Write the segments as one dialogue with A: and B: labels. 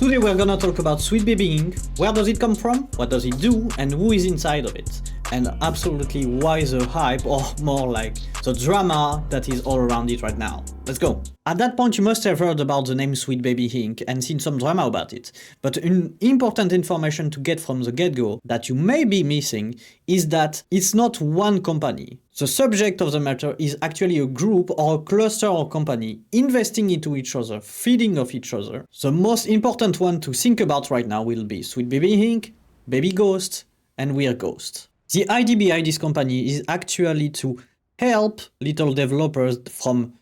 A: Today we're gonna talk about SweetBaby Inc. Where does it come from, what does it do, and who is inside of it. And absolutely why the hype, or more like the drama that is all around it right now. Let's go. At that point you must have heard about the name SweetBaby Inc. and seen some drama about it. But important information to get from the get-go that you may be missing is that it's not one company. The subject of the matter is actually a group or a cluster of company investing into each other, feeding off each other. The most important one to think about right now will be SweetBaby Inc., Baby Ghost, and Weird Ghost. The idea behind this company is actually to help little developers from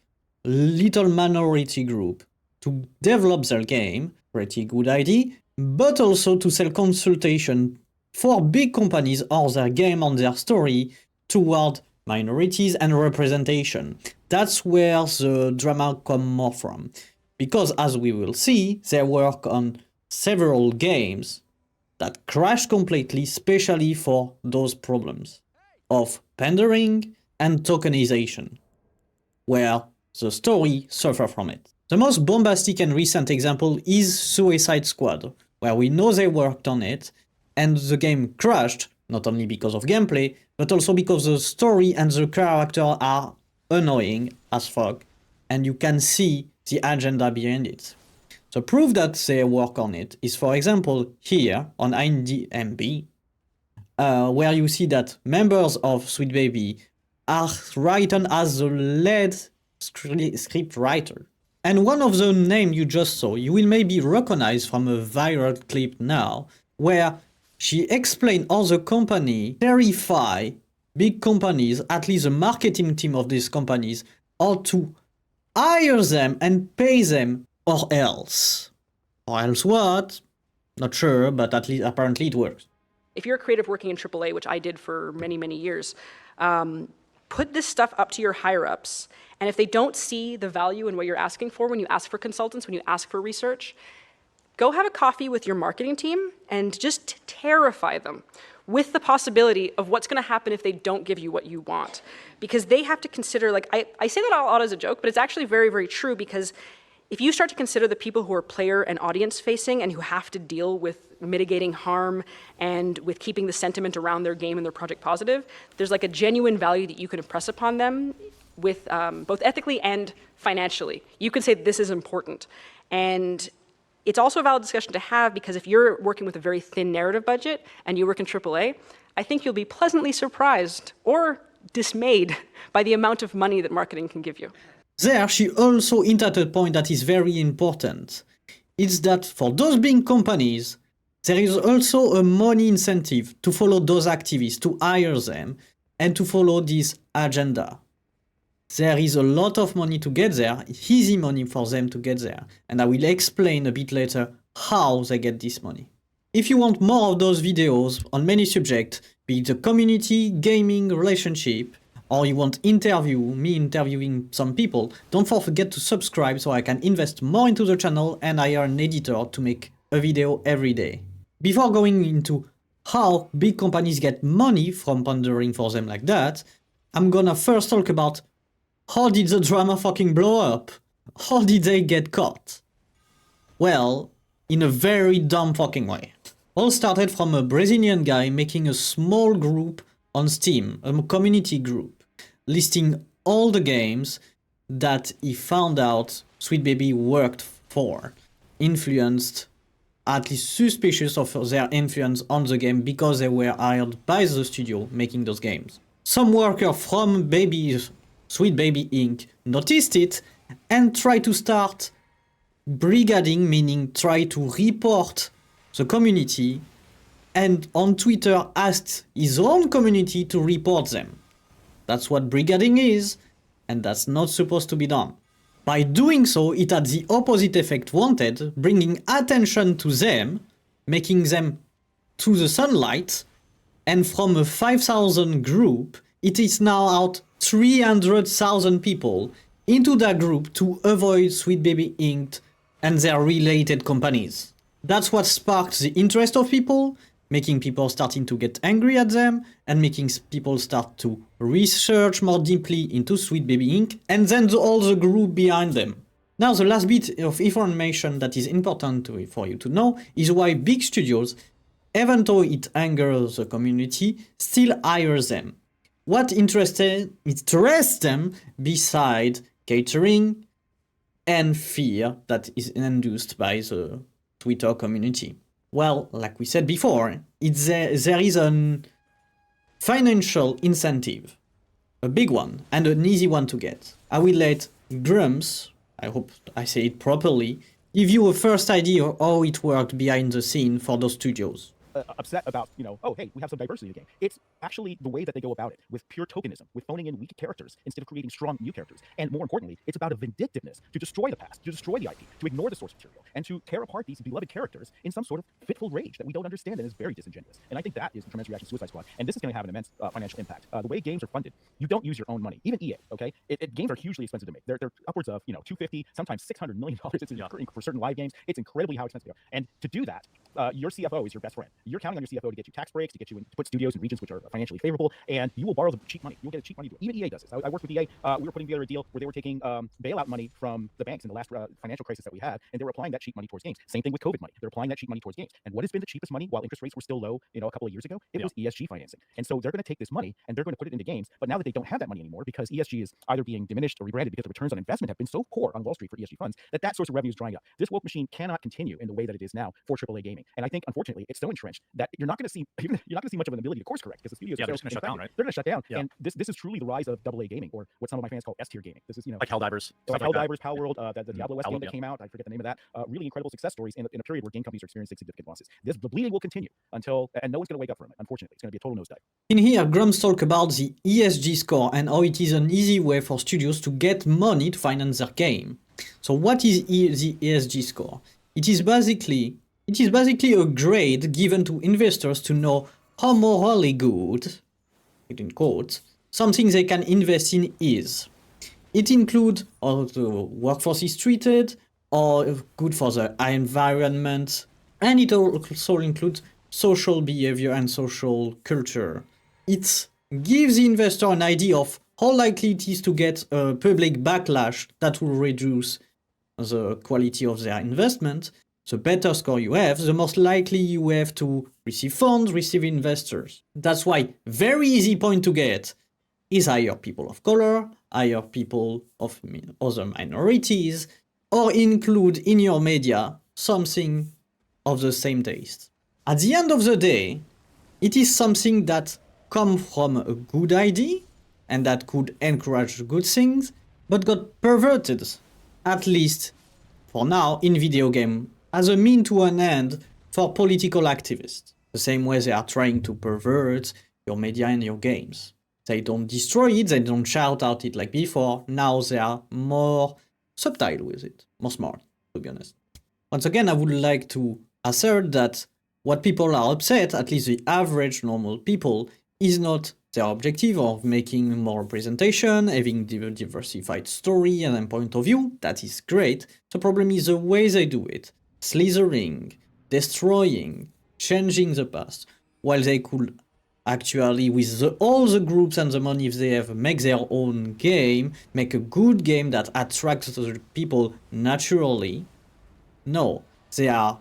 A: little minority group to develop their game, pretty good idea, but also to sell consultation for big companies or their game and their story toward minorities and representation. That's where the drama come more from. Because as we will see, they work on several games that crash completely, especially for those problems of pandering and tokenization, where the story suffer from it. The most bombastic and recent example is Suicide Squad, where we know they worked on it, and the game crashed, not only because of gameplay, but also because the story and the character are annoying as fuck, and you can see the agenda behind it. The proof that they work on it is, for example, here on IMDb, where you see that members of SweetBaby are written as the lead script writer. And one of the names you just saw, you will maybe recognize from a viral clip now, where she explained how the company terrify big companies, at least the marketing team of these companies, how to hire them and pay them, or else. Or else what? Not sure, but at least apparently it works.
B: If you're a creative working in AAA, which I did for many, many years, put this stuff up to your higher-ups, and if they don't see the value in what you're asking for when you ask for consultants, when you ask for research, go have a coffee with your marketing team and just terrify them with the possibility of what's going to happen if they don't give you what you want. Because they have to consider, like, I say that out as a joke, but it's actually very, very true, because if you start to consider the people who are player and audience facing and who have to deal with mitigating harm and with keeping the sentiment around their game and their project positive, there's like a genuine value that you can impress upon them with both ethically and financially. You can say this is important. And it's also a valid discussion to have, because if you're working with a very thin narrative budget and you work in AAA, I think you'll be pleasantly surprised or dismayed by the amount of money that marketing can give you.
A: There, she also hinted at a point that is very important. It's that for those big companies, there is also a money incentive to follow those activists, to hire them, and to follow this agenda. There is a lot of money to get there, easy money for them to get there, and I will explain a bit later how they get this money. If you want more of those videos on many subjects, be it the community, gaming, relationship, or you want me interviewing some people, don't forget to subscribe so I can invest more into the channel and hire an editor to make a video every day. Before going into how big companies get money from pandering for them like that, I'm gonna first talk about how did the drama fucking blow up? How did they get caught? Well, in a very dumb fucking way. All started from a Brazilian guy making a small group on Steam, a community group, listing all the games that he found out SweetBaby worked for, influenced, at least suspicious of their influence on the game because they were hired by the studio making those games. Some worker from SweetBaby Inc. noticed it and tried to start brigading, meaning try to report the community, and on Twitter asked his own community to report them. That's what brigading is, and that's not supposed to be done. By doing so, it had the opposite effect wanted, bringing attention to them, making them to the sunlight, and from a 5,000 group, it is now out 300,000 people into that group to avoid SweetBaby Inc. and their related companies. That's what sparked the interest of people, making people starting to get angry at them, and making people start to research more deeply into SweetBaby Inc. and then all the group behind them. Now, the last bit of information that is important for you to know is why big studios, even though it angers the community, still hire them. What interests them besides catering and fear that is induced by the Twitter community? Well, like we said before, there is a financial incentive, a big one and an easy one to get. I will let Grumps, I hope I say it properly, give you a first idea of how it worked behind the scene for those studios.
C: Upset about, oh, hey, we have some diversity in the game. It's actually the way that they go about it, with pure tokenism, with phoning in weak characters instead of creating strong new characters. And more importantly, it's about a vindictiveness to destroy the past, to destroy the IP, to ignore the source material, and to tear apart these beloved characters in some sort of fitful rage that we don't understand and is very disingenuous. And I think that is the tremendous reaction to Suicide Squad. And this is going to have an immense financial impact. The way games are funded, you don't use your own money. Even EA, okay? Games are hugely expensive to make. They're upwards of, $250, sometimes $600 million. For certain live games. It's incredibly how expensive they are. And to do that, your CFO is your best friend. You're counting on your CFO to get you tax breaks, to get you to put studios in regions which are financially favorable, and you will borrow the cheap money. You'll get a cheap money deal. Even EA does this. I worked with EA. We were putting together a deal where they were taking bailout money from the banks in the last financial crisis that we had, and they were applying that cheap money towards games. Same thing with COVID money. They're applying that cheap money towards games. And what has been the cheapest money while interest rates were still low, a couple of years ago? It was ESG financing. And so they're going to take this money and they're going to put it into games. But now that they don't have that money anymore because ESG is either being diminished or rebranded because the returns on investment have been so poor on Wall Street for ESG funds that source of revenue is drying up. This woke machine cannot continue in the way that it is now for AAA gaming. And I think, unfortunately, it's so entrenched that you're not going to see much of an ability to course correct because the studios are
D: they're just going to shut down, right?
C: They're going to shut down. And this is truly the rise of AA gaming, or what some of my fans call S tier gaming. This is
D: like Helldivers,
C: like Helldivers, Power World, the Diablo West game that came out. I forget the name of that. Really incredible success stories in a period where game companies are experiencing significant losses. The bleeding will continue and no one's going to wake up from it. Unfortunately, it's going to be a total nosedive.
A: In here, Grumps talk about the ESG score and how it is an easy way for studios to get money to finance their game. So what is the ESG score? It is basically a grade given to investors to know how morally good, in quotes, something they can invest in is. It includes how the workforce is treated, or good for the environment, and it also includes social behavior and social culture. It gives the investor an idea of how likely it is to get a public backlash that will reduce the quality of their investment. The better score you have, the most likely you have to receive funds, receive investors. That's why very easy point to get is hire people of color, hire people of other minorities, or include in your media something of the same taste. At the end of the day, it is something that comes from a good idea and that could encourage good things, but got perverted, at least for now, in video game as a mean to an end for political activists. The same way they are trying to pervert your media and your games. They don't destroy it, they don't shout out it like before, now they are more subtle with it, more smart, to be honest. Once again, I would like to assert that what people are upset, at least the average normal people, is not their objective of making more representation, having diversified story and point of view. That is great. The problem is the way they do it. Slithering, destroying, changing the past, while they could actually, with all the groups and the money if they have, make their own game, make a good game that attracts the people naturally. No, they are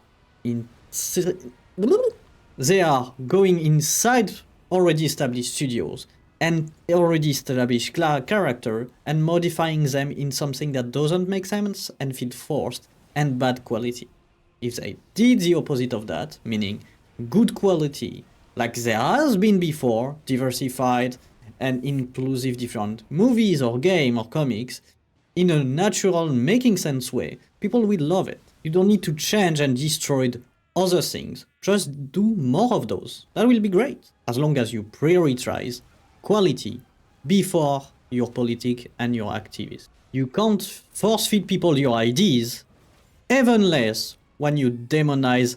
A: going inside already established studios and already established character and modifying them in something that doesn't make sense and feel forced and bad quality. If they did the opposite of that, meaning good quality, like there has been before, diversified and inclusive different movies or game or comics, in a natural making sense way, people will love it. You don't need to change and destroy other things, just do more of those. That will be great, as long as you prioritize quality before your politic and your activism. You can't force feed people your ideas, even less when you demonize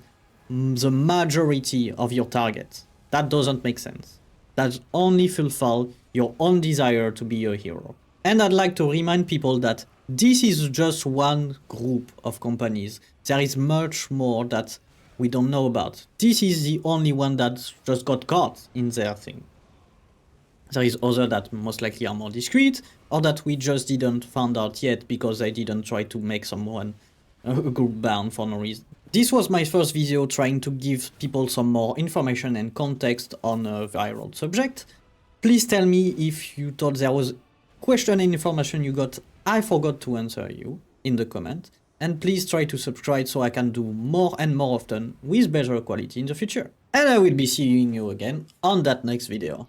A: the majority of your targets. That doesn't make sense. That only fulfill your own desire to be a hero. And I'd like to remind people that this is just one group of companies. There is much more that we don't know about. This is the only one that just got caught in their thing. There is other that most likely are more discreet, or that we just didn't find out yet because I didn't try to make someone a group ban for no reason. This was my first video trying to give people some more information and context on a viral subject. Please tell me if you thought there was question and information you got I forgot to answer you in the comment, and please try to subscribe so I can do more and more often with better quality in the future. And I will be seeing you again on that next video.